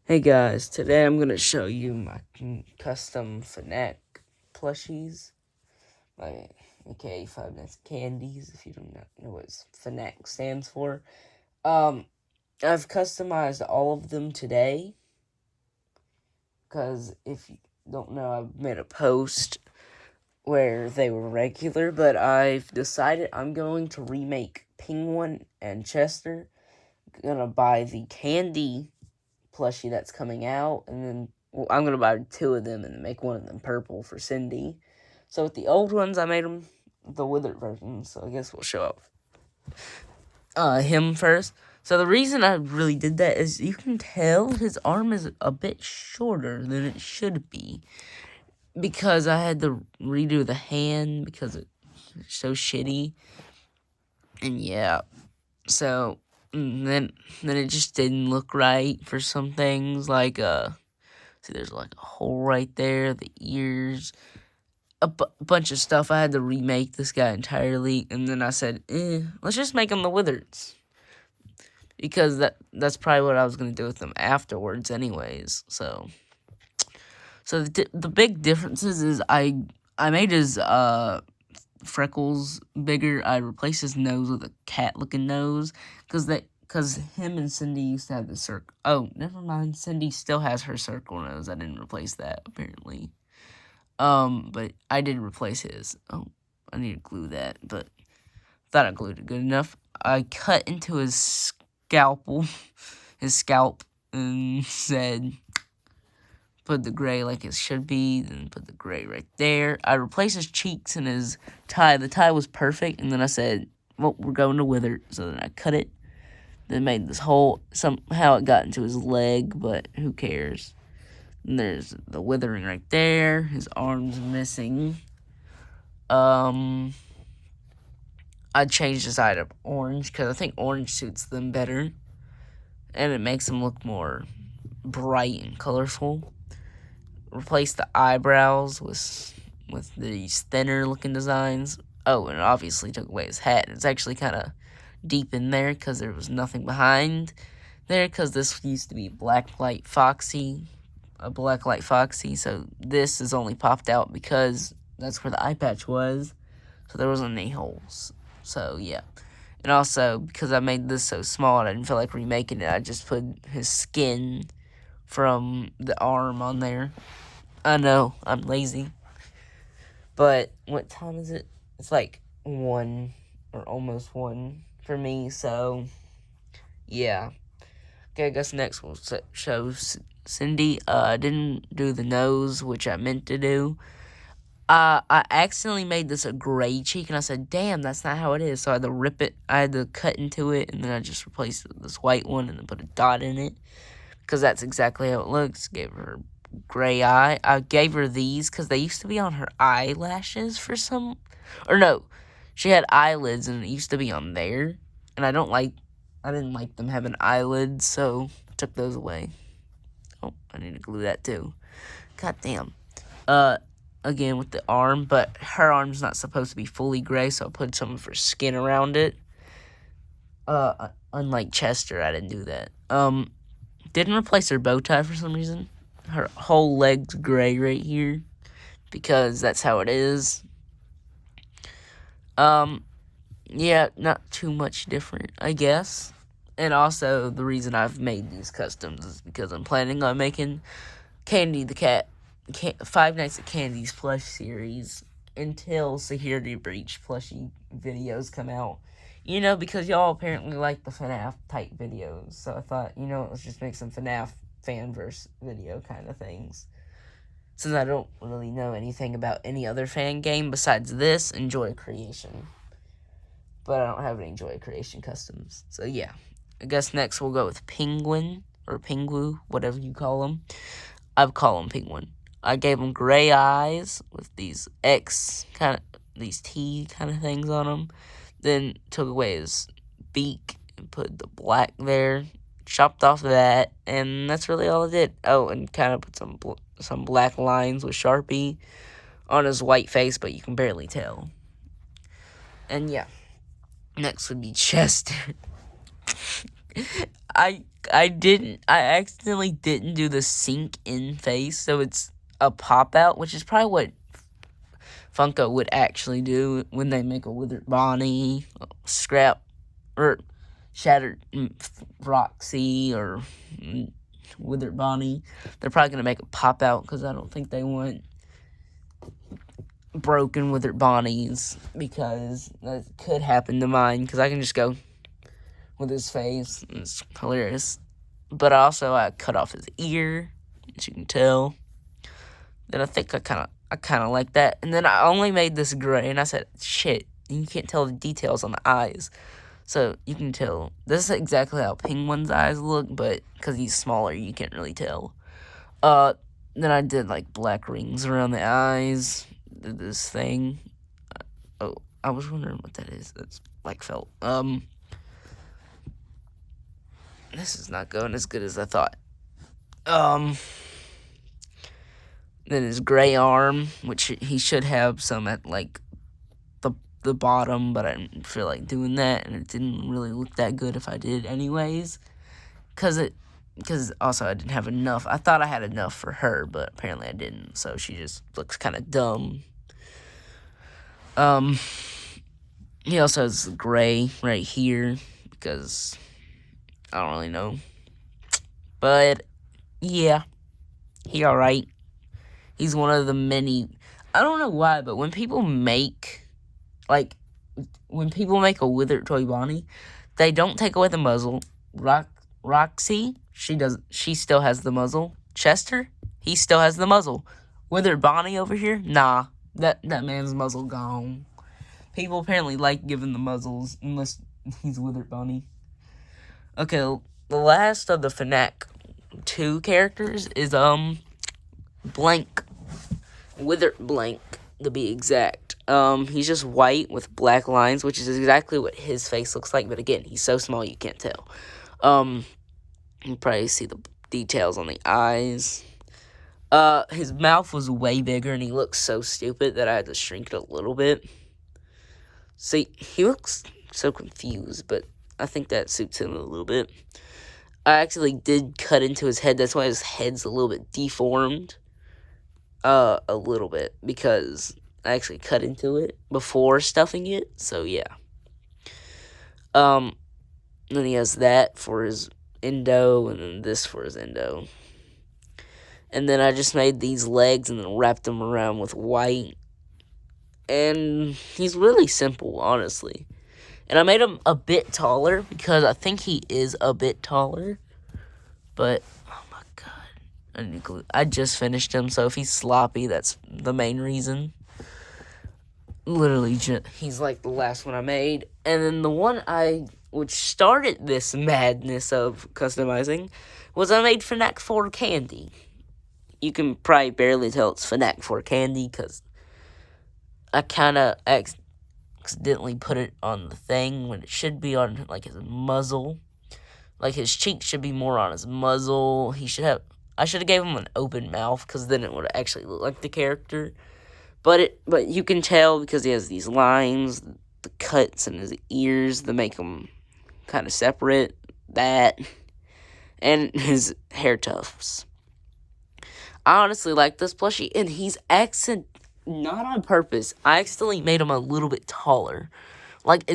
Hey guys, today I'm going to show you my custom Fnac plushies, my aka Five Nights at Candies, if you don't know what Fnac stands for. I've customized all of them today, because if you don't know, I've made a post where they were regular, but I've decided I'm going to remake Penguin and Chester. I'm going to buy the candy plushie that's coming out, and then I'm going to buy two of them and make one of them purple for Cindy. So with the old ones, I made them the withered version, so I guess we'll show up him first. So the reason I really did that is you can tell his arm is a bit shorter than it should be, because I had to redo the hand because it's so shitty. And yeah, so then it just didn't look right for some things, like see, there's like a hole right there, the ears, a bunch of stuff. I had to remake this guy entirely, and then I said, let's just make him the Wizards, because that's probably what I was gonna do with them afterwards, anyways. So the big differences is I made his freckles bigger. I replaced his nose with a cat-looking nose, because him and Cindy used to have the circle. Oh, never mind. Cindy still has her circle nose. I didn't replace that, apparently. But I did replace his. Oh, I need to glue that, but thought I glued it good enough. I cut into his scalp, and said, put the gray like it should be, then put the gray right there. I replaced his cheeks and his tie. The tie was perfect, and then I said, well, we're going to wither. So then I cut it, then made this hole. Somehow it got into his leg, but who cares? And there's the withering right there. His arm's missing. I changed his eye to orange, because I think orange suits them better, and it makes them look more bright and colorful. Replaced the eyebrows with these thinner looking designs. Oh, and obviously took away his hat. It's actually kind of deep in there, because there was nothing behind there, because this used to be Blacklight Foxy, so this is only popped out because that's where the eye patch was, so there wasn't any holes. So yeah, and also because I made this so small and I didn't feel like remaking it, I just put his skin from the arm on there. I know, I'm lazy, but what time is it? It's like 1 or almost 1 for me, so yeah. Okay, I guess next we'll show Cindy. I didn't do the nose, which I meant to do. I accidentally made this a gray cheek, and I said, damn, that's not how it is. So I had to rip it. I had to cut into it, and then I just replaced this white one and then put a dot in it, because that's exactly how it looks. Gave her gray eye. I gave her these because they used to be on her eyelashes or no, she had eyelids, and it used to be on there, and I didn't like them having eyelids, so I took those away. Oh, I need to glue that too. God damn. Again with the arm, but her arm's not supposed to be fully gray, so I put some of her skin around it. Unlike Chester, I didn't do that. Didn't replace her bow tie for some reason. Her whole leg's gray right here, because that's how it is. Yeah, not too much different, I guess. And also, the reason I've made these customs is because I'm planning on making Candy the Cat, Five Nights at Candy's plush series until Security Breach plushie videos come out. Because y'all apparently like the FNAF type videos. So I thought, let's just make some FNAF fanverse video kind of things. Since I don't really know anything about any other fan game besides this and Joy Creation. But I don't have any Joy Creation customs. So yeah. I guess next we'll go with Penguin, or Pingu, whatever you call him. I call him Penguin. I gave him gray eyes with these these T kind of things on him. Then took away his beak and put the black there. Chopped off that, and that's really all I did. Oh, and kind of put some black lines with Sharpie on his white face, but you can barely tell. And yeah. Next would be Chester. I accidentally didn't do the sink in face, so it's a pop out, which is probably what Funko would actually do when they make a withered Bonnie, scrap, or shattered Roxy, or withered Bonnie. They're probably gonna make a pop out because I don't think they want broken withered Bonnies, because that could happen to mine, because I can just go with his face. It's hilarious. But also I cut off his ear, as you can tell. Then I think I kind of like that. And then I only made this gray, and I said, shit, you can't tell the details on the eyes. So you can tell. This is exactly how Penguin's eyes look, but because he's smaller, you can't really tell. Then I did like black rings around the eyes. Did this thing. Oh, I was wondering what that is. That's black felt. This is not going as good as I thought. Then his gray arm, which he should have some at like the bottom, but I didn't feel like doing that, and it didn't really look that good if I did anyways. Because also I didn't have enough. I thought I had enough for her, but apparently I didn't, so she just looks kind of dumb. He also has gray right here, because I don't really know. But, yeah, he alright. He's one of the many, I don't know why, but when people make a withered Toy Bonnie, they don't take away the muzzle. Roxy, she still has the muzzle. Chester, he still has the muzzle. Withered Bonnie over here, nah, that man's muzzle gone. People apparently like giving the muzzles, unless he's Withered Bonnie. Okay, the last of the Fnac 2 characters is, Blank. Withered Blank, to be exact. He's just white with black lines, which is exactly what his face looks like, but again, he's so small you can't tell. You probably see the details on the eyes. His mouth was way bigger, and he looks so stupid that I had to shrink it a little bit. See, he looks so confused, but I think that suits him a little bit. I actually did cut into his head. That's why his head's a little bit deformed. A little bit, because I actually cut into it before stuffing it, so yeah. Then he has that for his endo, and then this for his endo. And then I just made these legs and then wrapped them around with white. And he's really simple, honestly. And I made him a bit taller, because I think he is a bit taller. But, oh my god, I need glue. I just finished him, so if he's sloppy, that's the main reason. Literally, he's like the last one I made. And then the one which started this madness of customizing, was I made Fnac 4 Candy. You can probably barely tell it's Fnac 4 Candy, because I kind of accidentally put it on the thing when it should be on, like, his muzzle. Like, his cheeks should be more on his muzzle. I should have gave him an open mouth, because then it would actually look like the character. But you can tell, because he has these lines, the cuts in his ears that make him kind of separate, that, and his hair tufts. I honestly like this plushie, and he's not on purpose. I accidentally made him a little bit taller. Like,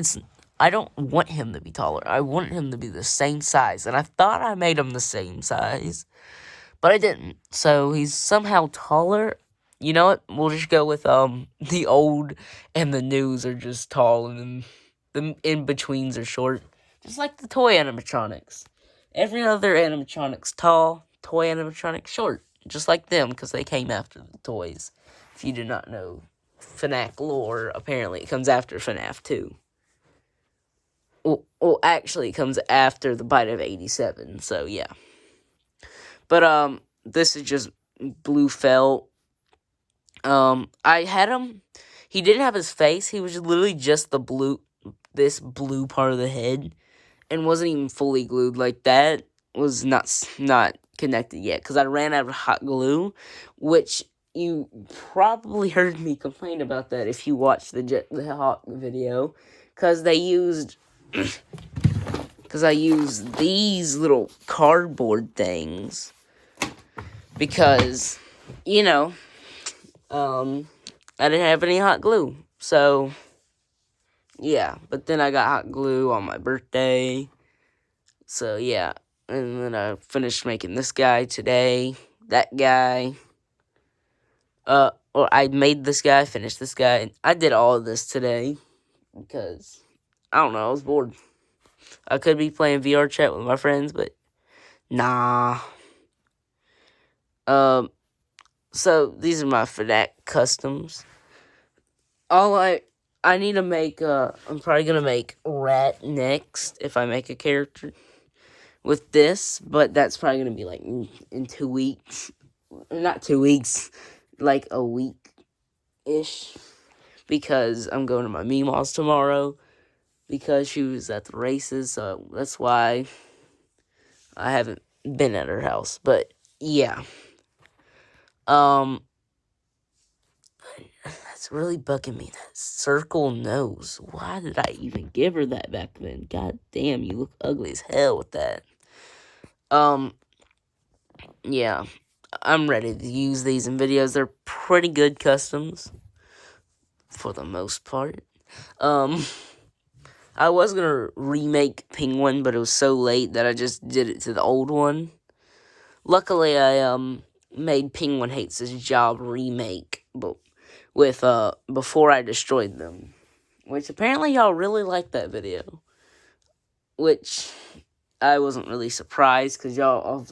I don't want him to be taller. I want him to be the same size, and I thought I made him the same size, but I didn't. So he's somehow taller. You know what? We'll just go with the old and the news are just tall, and then the in-betweens are short. Just like the toy animatronics. Every other animatronic's tall, toy animatronics short. Just like them, because they came after the toys. If you do not know Fnac lore, apparently it comes after FNAF 2. Well, actually, it comes after the Bite of 87, so yeah. But, this is just blue felt. I had him, he didn't have his face, he was literally just this blue part of the head, and wasn't even fully glued. Like, that was not connected yet, because I ran out of hot glue, which you probably heard me complain about that if you watched the Hawk video, because they used because I use these little cardboard things because, you know, I didn't have any hot glue. So, yeah. But then I got hot glue on my birthday. So, yeah. And then I finished making this guy today. That guy. Or I made this guy, finished this guy. And I did all of this today because, I don't know, I was bored. I could be playing VR chat with my friends, but nah. So these are my Fnac customs. I need to make, I'm probably gonna make Rat next if I make a character with this, but that's probably gonna be like in 2 weeks. Not 2 weeks, like a week-ish, because I'm going to my Meemaw's tomorrow, because she was at the races, so that's why I haven't been at her house, but yeah. That's really bugging me, that circle nose. Why did I even give her that back then? God damn, you look ugly as hell with that. Yeah. I'm ready to use these in videos. They're pretty good customs, for the most part. I was gonna remake Penguin, but it was so late that I just did it to the old one. Luckily, I, made Penguin Hates His Job remake, but with, Before I Destroyed Them, which apparently y'all really liked that video, which I wasn't really surprised, because y'all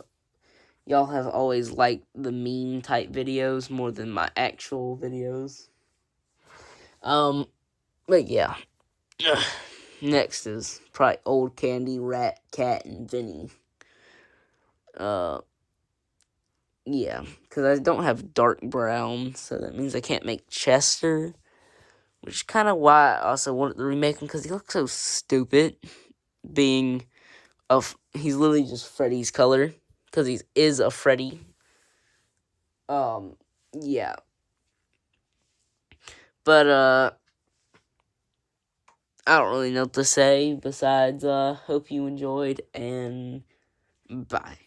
have always liked the meme type videos more than my actual videos. But yeah. Next is probably Old Candy, Rat, Cat, and Vinny. Yeah, because I don't have dark brown, so that means I can't make Chester, which is kind of why I also wanted to remake him, because he looks so stupid, being he's literally just Freddy's color, because he is a Freddy. Yeah. But, I don't really know what to say, besides, hope you enjoyed, and bye.